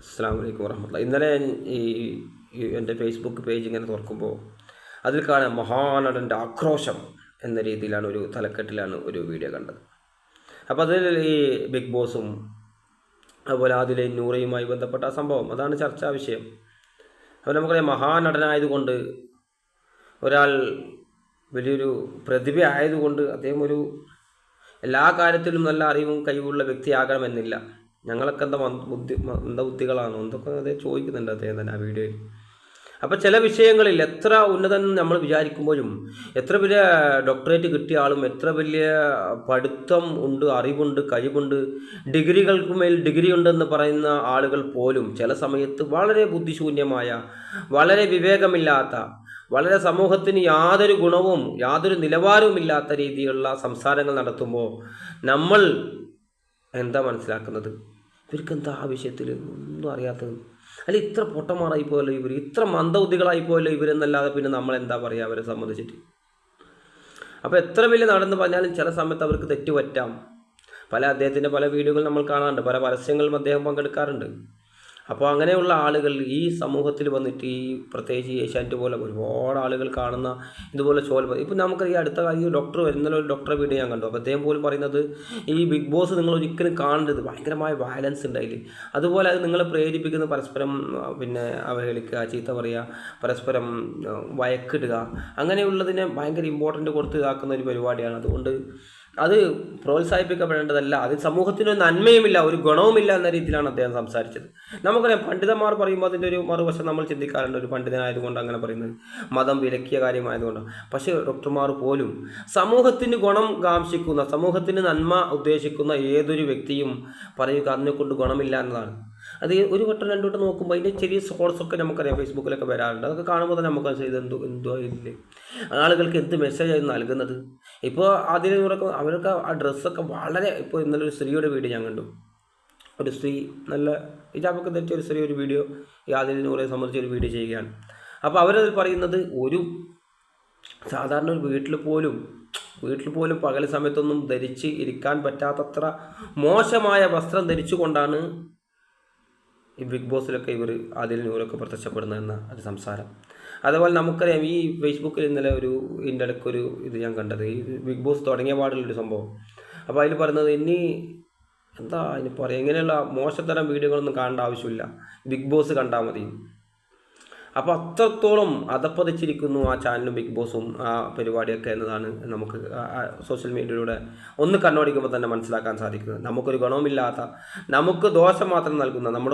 അസ്സലാമു അലൈക്കും വറഹ്മത്തുള്ളാഹി. ഇന്നലെ എൻ്റെ ഫേസ്ബുക്ക് പേജ് ഇങ്ങനെ തുറക്കുമ്പോൾ അതിൽ കാണാൻ മഹാനടൻ്റെ ആക്രോശം എന്ന രീതിയിലാണ് ഒരു തലക്കെട്ടിലാണ് ഒരു വീഡിയോ കണ്ടത്. അപ്പോൾ അതിൽ ഈ ബിഗ് ബോസും അതുപോലെ അതിലെ നൂറയുമായി ബന്ധപ്പെട്ട സംഭവം അതാണ് ചർച്ചാ വിഷയം. അപ്പോൾ നമുക്കറിയാം, മഹാനടനായതുകൊണ്ട് ഒരാൾ വലിയൊരു പ്രതിഭ ആയതുകൊണ്ട് അദ്ദേഹം ഒരു എല്ലാ കാര്യത്തിലും നല്ല അറിവും കഴിവുള്ള വ്യക്തിയാകണമെന്നില്ല. ഞങ്ങളൊക്കെ എന്താ മന്ദബുദ്ധികളാണോ എന്തൊക്കെ അതേ ചോദിക്കുന്നുണ്ട് അദ്ദേഹം തന്നെ ആ വീഡിയോയിൽ. അപ്പോൾ ചില വിഷയങ്ങളിൽ എത്ര ഉന്നതൻ നമ്മൾ വിചാരിക്കുമ്പോഴും, എത്ര വലിയ ഡോക്ടറേറ്റ് കിട്ടിയ ആളും, എത്ര വലിയ പഠിത്തം ഉണ്ട്, അറിവുണ്ട്, കഴിവുണ്ട്, ഡിഗ്രികൾക്ക് മേൽ ഡിഗ്രി ഉണ്ടെന്ന് പറയുന്ന ആളുകൾ പോലും ചില സമയത്ത് വളരെ ബുദ്ധിശൂന്യമായ, വളരെ വിവേകമില്ലാത്ത, വളരെ സമൂഹത്തിന് യാതൊരു ഗുണവും യാതൊരു നിലവാരവുമില്ലാത്ത രീതിയിലുള്ള സംസാരങ്ങൾ നടത്തുമ്പോൾ നമ്മൾ എന്താ മനസ്സിലാക്കുന്നത്? ഇവർക്കെന്താ ആ വിഷയത്തിൽ ഒന്നും അറിയാത്തത്? അല്ല, ഇത്ര പൊട്ടന്മാരായിപ്പോയല്ലോ ഇവർ, ഇത്ര മന്ദബുദ്ധികളായിപ്പോയല്ലോ ഇവരെന്നല്ലാതെ പിന്നെ നമ്മൾ എന്താ പറയുക അവരെ സംബന്ധിച്ചിട്ട്? അപ്പോൾ എത്ര വലിയ നടന്ന് പറഞ്ഞാലും ചില സമയത്ത് അവർക്ക് തെറ്റുപറ്റാം. അദ്ദേഹത്തിൻ്റെ പല വീഡിയോകൾ നമ്മൾ കാണാറുണ്ട്, പല പരസ്യങ്ങളും അദ്ദേഹം പങ്കെടുക്കാറുണ്ട്. അപ്പോൾ അങ്ങനെയുള്ള ആളുകൾ ഈ സമൂഹത്തിൽ വന്നിട്ട്, ഈ പ്രത്യേകിച്ച് ഏഷ്യാനെറ്റ് പോലെ ഒരുപാട് ആളുകൾ കാണുന്ന ഇതുപോലെ ഇപ്പം നമുക്ക് ഈ അടുത്ത ഈ ഡോക്ടർ വരുന്ന ഒരു ഡോക്ടറെ വീഡിയോ ഞാൻ കണ്ടു. അപ്പോൾ അദ്ദേഹം പോലും പറയുന്നത്, ഈ ബിഗ് ബോസ് നിങ്ങൾ ഒരിക്കലും കാണരുത്, ഭയങ്കരമായ വയലൻസ് ഉണ്ട് അതിൽ. അതുപോലെ അത് നിങ്ങളെ പ്രേരിപ്പിക്കുന്ന പരസ്പരം അവഹേളിക്കുക, ചീത്ത പറയുക, പരസ്പരം വഴക്കിടുക, അങ്ങനെയുള്ളതിനെ ഭയങ്കര ഇമ്പോർട്ടൻ്റ് കൊടുത്ത് ഇതാക്കുന്ന ഒരു പരിപാടിയാണ്. അതുകൊണ്ട് അത് പ്രോത്സാഹിപ്പിക്കപ്പെടേണ്ടതല്ല. അത് സമൂഹത്തിനൊരു നന്മയുമില്ല, ഒരു ഗുണവുമില്ല എന്ന രീതിയിലാണ് അദ്ദേഹം സംസാരിച്ചത്. നമുക്കറിയാം, പണ്ഡിതന്മാർ പറയുമ്പോൾ അതിൻ്റെ ഒരു മറുവശം നമ്മൾ ചിന്തിക്കാറുണ്ട്. ഒരു പണ്ഡിതനായതുകൊണ്ട് അങ്ങനെ പറയുന്നത്, മതം വിലക്കിയ കാര്യമായതുകൊണ്ടാണ്. പക്ഷേ ഡോക്ടർമാർ പോലും സമൂഹത്തിന് ഗുണം കാംക്ഷിക്കുന്ന, സമൂഹത്തിന് നന്മ ഉദ്ദേശിക്കുന്ന ഏതൊരു വ്യക്തിയും പറയുക അതിനെക്കൊണ്ട് ഗുണമില്ല എന്നതാണ്. അത് ഒരു വട്ടം രണ്ടു വട്ടം നോക്കുമ്പോൾ അതിൻ്റെ ചെറിയ ഷോർട്സൊക്കെ നമുക്കറിയാം ഫേസ്ബുക്കിലൊക്കെ വരാറുണ്ട്. അതൊക്കെ കാണുമ്പോൾ തന്നെ നമുക്ക് ഇത് എന്തോ ഇല്ലേ, ആളുകൾക്ക് എന്ത് മെസ്സേജായിരുന്നു നൽകുന്നത്. ഇപ്പോൾ അതിനൊക്കെ അവരൊക്കെ ആ ഡ്രസ്സൊക്കെ വളരെ, ഇപ്പോൾ ഇന്നലെ ഒരു സ്ത്രീയുടെ വീഡിയോ ഞാൻ കണ്ടു. ഒരു സ്ത്രീ നല്ല ഹിജാബൊക്കെ ധരിച്ച ഒരു സ്ത്രീ ഒരു വീഡിയോ ഈ ആദിലിനൂറെ സംബന്ധിച്ച് ഒരു വീഡിയോ ചെയ്യുകയാണ്. അപ്പോൾ അവരത് പറയുന്നത്, ഒരു സാധാരണ ഒരു വീട്ടിൽ പോലും പകൽ സമയത്തൊന്നും ധരിച്ച് ഇരിക്കാൻ പറ്റാത്തത്ര മോശമായ വസ്ത്രം ധരിച്ചുകൊണ്ടാണ് ഈ ബിഗ് ബോസിലൊക്കെ ഇവർ അതിലൂരൊക്കെ പ്രത്യക്ഷപ്പെടുന്നതെന്ന ഒരു സംസാരം. അതുപോലെ നമുക്കറിയാം, ഈ ഫേസ്ബുക്കിൽ ഇന്നലെ ഇതിൻ്റെ ഇടയ്ക്കൊരു ഇത് ഞാൻ കണ്ടത്, ഈ ബിഗ് ബോസ് തുടങ്ങിയ പാടുള്ളൊരു സംഭവം. അപ്പോൾ അതിൽ പറയുന്നത്, ഇനി എന്താ അതിന് പറയുക, ഇങ്ങനെയുള്ള മോശത്തരം വീഡിയോകളൊന്നും കാണേണ്ട ആവശ്യമില്ല, ബിഗ് ബോസ് കണ്ടാൽ മതി. അപ്പോൾ അത്രത്തോളം അധപ്പതിച്ചിരിക്കുന്നു ആ ചാനലും ബിഗ് ബോസും ആ പരിപാടിയൊക്കെ എന്നതാണ് നമുക്ക് സോഷ്യൽ മീഡിയയിലൂടെ ഒന്ന് കണ്ണോടിക്കുമ്പോൾ തന്നെ മനസ്സിലാക്കാൻ സാധിക്കുന്നത്. നമുക്കൊരു ഗുണവുമില്ലാത്ത, നമുക്ക് ദോഷം മാത്രം നൽകുന്ന, നമ്മുടെ